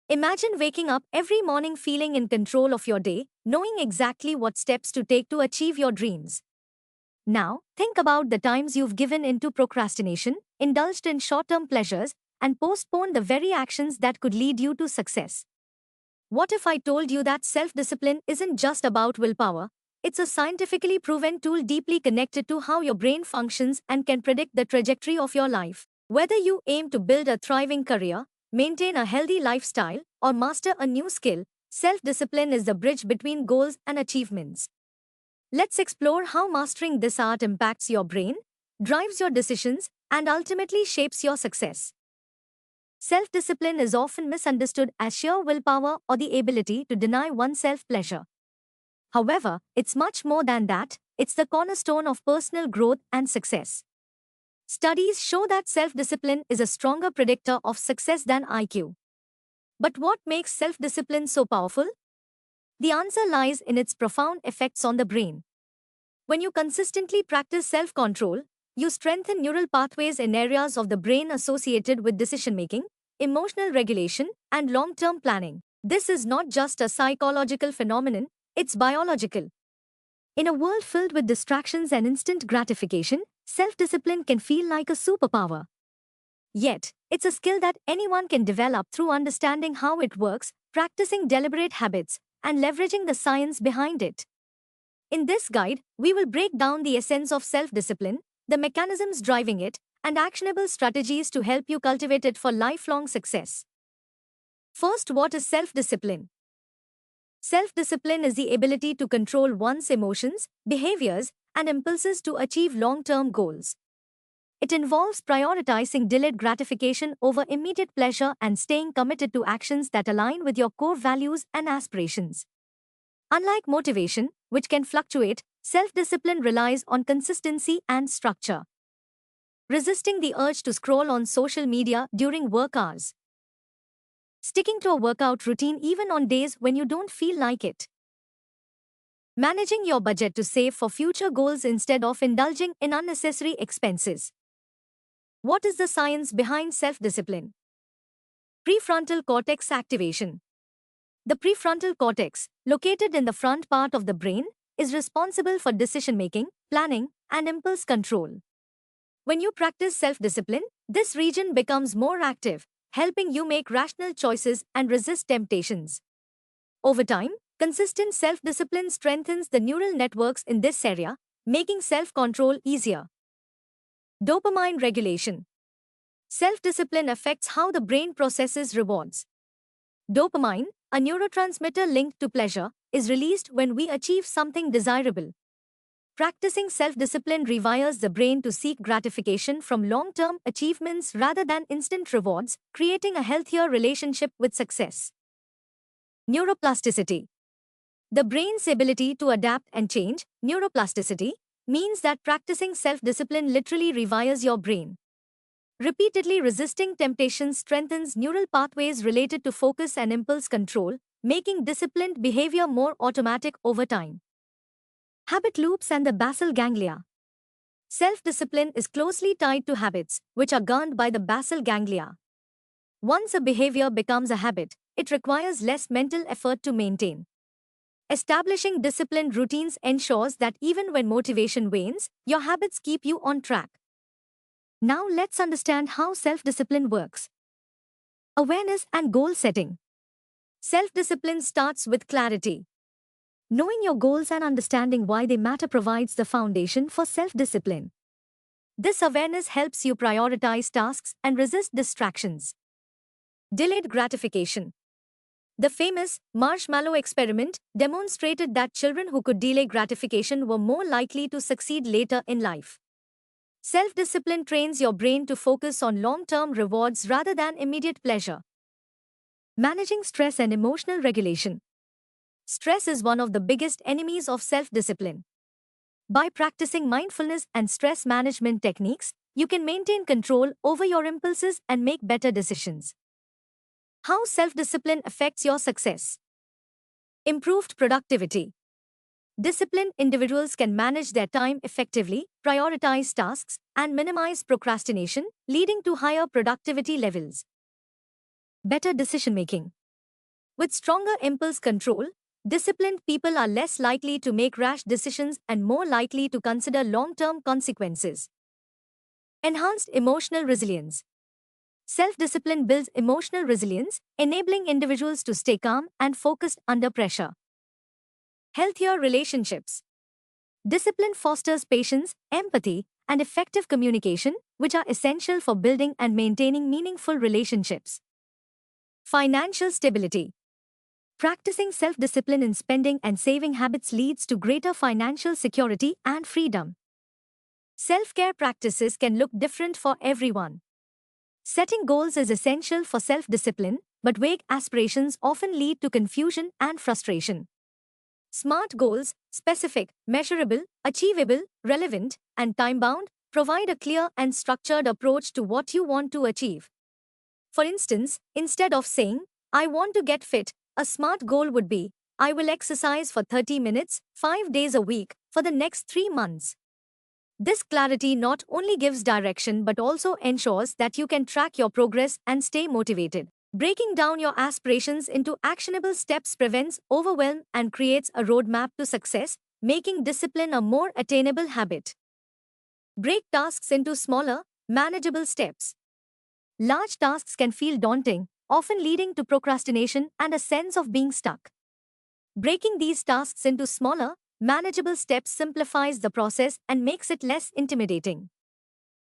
Imagine waking up every morning feeling in control of your day, knowing exactly what steps to take to achieve your dreams. Now, think about the times you've given into procrastination, indulged in short term pleasures, and postponed the very actions that could lead you to success. What if I told you that self discipline isn't just about willpower? It's a scientifically proven tool deeply connected to how your brain functions and can predict the trajectory of your life. Whether you aim to build a thriving career, maintain a healthy lifestyle, or master a new skill, self discipline is the bridge between goals and achievements. Let's explore how mastering this art impacts your brain, drives your decisions, and ultimately shapes your success. Self discipline is often misunderstood as sheer willpower or the ability to deny oneself pleasure. However, it's much more than that, it's the cornerstone of personal growth and success. Studies show that self discipline is a stronger predictor of success than IQ. But what makes self discipline so powerful? The answer lies in its profound effects on the brain. When you consistently practice self control, you strengthen neural pathways in areas of the brain associated with decision making, emotional regulation, and long term planning. This is not just a psychological phenomenon, it's biological. In a world filled with distractions and instant gratification, self discipline can feel like a superpower. Yet, it's a skill that anyone can develop through understanding how it works, practicing deliberate habits, and leveraging the science behind it. In this guide, we will break down the essence of self discipline, the mechanisms driving it, and actionable strategies to help you cultivate it for lifelong success. First, what is self discipline? Self discipline is the ability to control one's emotions, behaviors, and impulses to achieve long term goals. It involves prioritizing delayed gratification over immediate pleasure and staying committed to actions that align with your core values and aspirations. Unlike motivation, which can fluctuate, self-discipline relies on consistency and structure. Resisting the urge to scroll on social media during work hours. Sticking to a workout routine even on days when you don't feel like it. Managing your budget to save for future goals instead of indulging in unnecessary expenses. What is the science behind self-discipline? Prefrontal cortex activation. The prefrontal cortex, located in the front part of the brain, is responsible for decision-making, planning, and impulse control. When you practice self-discipline, this region becomes more active, helping you make rational choices and resist temptations. Over time, consistent self-discipline strengthens the neural networks in this area, making self-control easier. Dopamine regulation. Self-discipline affects how the brain processes rewards. Dopamine, a neurotransmitter linked to pleasure, is released when we achieve something desirable. Practicing self-discipline rewires the brain to seek gratification from long-term achievements rather than instant rewards, creating a healthier relationship with success. Neuroplasticity. The brain's ability to adapt and change, neuroplasticity, means that practicing self-discipline literally rewires your brain. Repeatedly resisting temptation strengthens neural pathways related to focus and impulse control, making disciplined behavior more automatic over time. Habit loops and the basal ganglia. Self-discipline is closely tied to habits, which are governed by the basal ganglia. Once a behavior becomes a habit, it requires less mental effort to maintain. Establishing disciplined routines ensures that even when motivation wanes, your habits keep you on track. Now let's understand how self-discipline works. Awareness and goal setting. Self-discipline starts with clarity. Knowing your goals and understanding why they matter provides the foundation for self-discipline. This awareness helps you prioritize tasks and resist distractions. Delayed gratification. The famous marshmallow experiment demonstrated that children who could delay gratification were more likely to succeed later in life. Self-discipline trains your brain to focus on long-term rewards rather than immediate pleasure. Managing stress and emotional regulation. Stress is one of the biggest enemies of self-discipline. By practicing mindfulness and stress management techniques, you can maintain control over your impulses and make better decisions. How self-discipline affects your success. Improved productivity. Disciplined individuals can manage their time effectively, prioritize tasks, and minimize procrastination, leading to higher productivity levels. Better decision making. With stronger impulse control, disciplined people are less likely to make rash decisions and more likely to consider long term consequences. Enhanced emotional resilience. Self discipline builds emotional resilience, enabling individuals to stay calm and focused under pressure. Healthier relationships. Discipline fosters patience, empathy, and effective communication, which are essential for building and maintaining meaningful relationships. Financial stability. Practicing self discipline in spending and saving habits leads to greater financial security and freedom. Self care practices can look different for everyone. Setting goals is essential for self discipline, but vague aspirations often lead to confusion and frustration. Smart goals, specific, measurable, achievable, relevant, and time bound, provide a clear and structured approach to what you want to achieve. For instance, instead of saying, I want to get fit, a smart goal would be, I will exercise for 30 minutes, 5 days a week, for the next 3 months. This clarity not only gives direction but also ensures that you can track your progress and stay motivated. Breaking down your aspirations into actionable steps prevents overwhelm and creates a roadmap to success, making discipline a more attainable habit. Break tasks into smaller, manageable steps. Large tasks can feel daunting, often leading to procrastination and a sense of being stuck. Breaking these tasks into smaller, manageable steps simplifies the process and makes it less intimidating.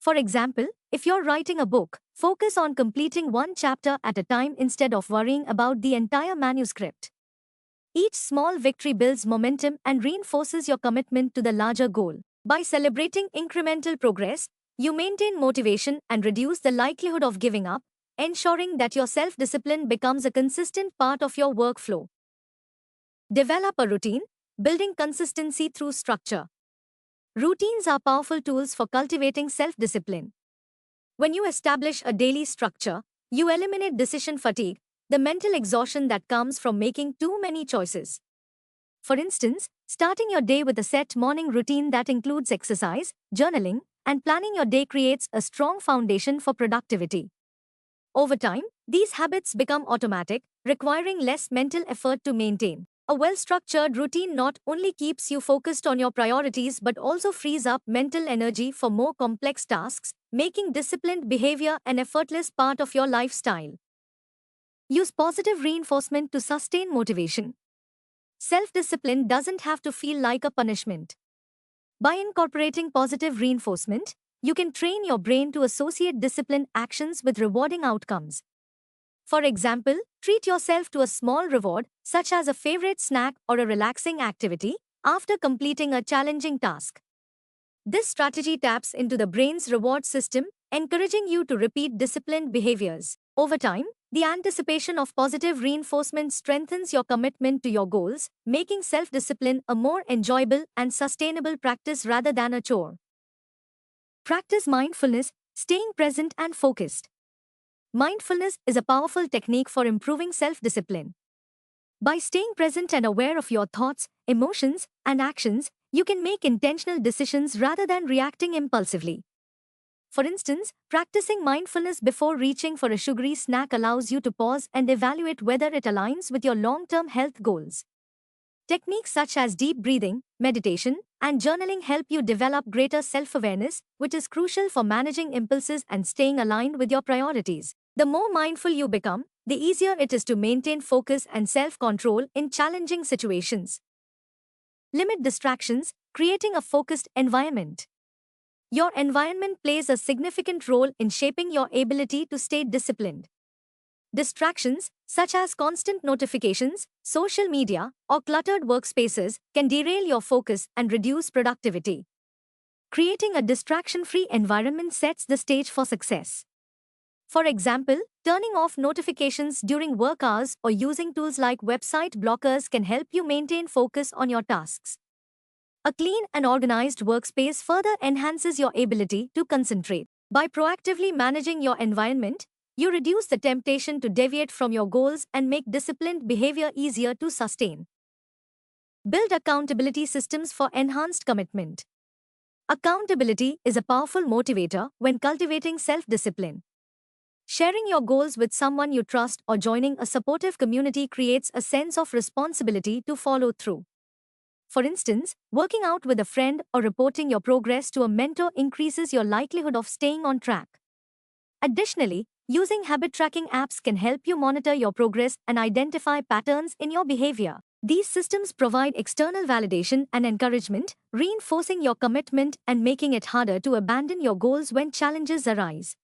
For example, if you're writing a book, focus on completing one chapter at a time instead of worrying about the entire manuscript. Each small victory builds momentum and reinforces your commitment to the larger goal. By celebrating incremental progress, you maintain motivation and reduce the likelihood of giving up, ensuring that your self-discipline becomes a consistent part of your workflow. Develop a routine, building consistency through structure. Routines are powerful tools for cultivating self-discipline. When you establish a daily structure, you eliminate decision fatigue, the mental exhaustion that comes from making too many choices. For instance, starting your day with a set morning routine that includes exercise, journaling, and planning your day creates a strong foundation for productivity. Over time, these habits become automatic, requiring less mental effort to maintain. A well-structured routine not only keeps you focused on your priorities but also frees up mental energy for more complex tasks, making disciplined behavior an effortless part of your lifestyle. Use positive reinforcement to sustain motivation. Self-discipline doesn't have to feel like a punishment. By incorporating positive reinforcement, you can train your brain to associate disciplined actions with rewarding outcomes. For example, treat yourself to a small reward, such as a favorite snack or a relaxing activity, after completing a challenging task. This strategy taps into the brain's reward system, encouraging you to repeat disciplined behaviors. Over time, the anticipation of positive reinforcement strengthens your commitment to your goals, making self-discipline a more enjoyable and sustainable practice rather than a chore. Practice mindfulness, staying present and focused. Mindfulness is a powerful technique for improving self-discipline. By staying present and aware of your thoughts, emotions, and actions, you can make intentional decisions rather than reacting impulsively. For instance, practicing mindfulness before reaching for a sugary snack allows you to pause and evaluate whether it aligns with your long-term health goals. Techniques such as deep breathing, meditation, and journaling help you develop greater self-awareness, which is crucial for managing impulses and staying aligned with your priorities. The more mindful you become, the easier it is to maintain focus and self-control in challenging situations. Limit distractions, creating a focused environment. Your environment plays a significant role in shaping your ability to stay disciplined. Distractions, such as constant notifications, social media, or cluttered workspaces, can derail your focus and reduce productivity. Creating a distraction-free environment sets the stage for success. For example, turning off notifications during work hours or using tools like website blockers can help you maintain focus on your tasks. A clean and organized workspace further enhances your ability to concentrate. By proactively managing your environment, you reduce the temptation to deviate from your goals and make disciplined behavior easier to sustain. Build accountability systems for enhanced commitment. Accountability is a powerful motivator when cultivating self-discipline. Sharing your goals with someone you trust or joining a supportive community creates a sense of responsibility to follow through. For instance, working out with a friend or reporting your progress to a mentor increases your likelihood of staying on track. Additionally, using habit tracking apps can help you monitor your progress and identify patterns in your behavior. These systems provide external validation and encouragement, reinforcing your commitment and making it harder to abandon your goals when challenges arise.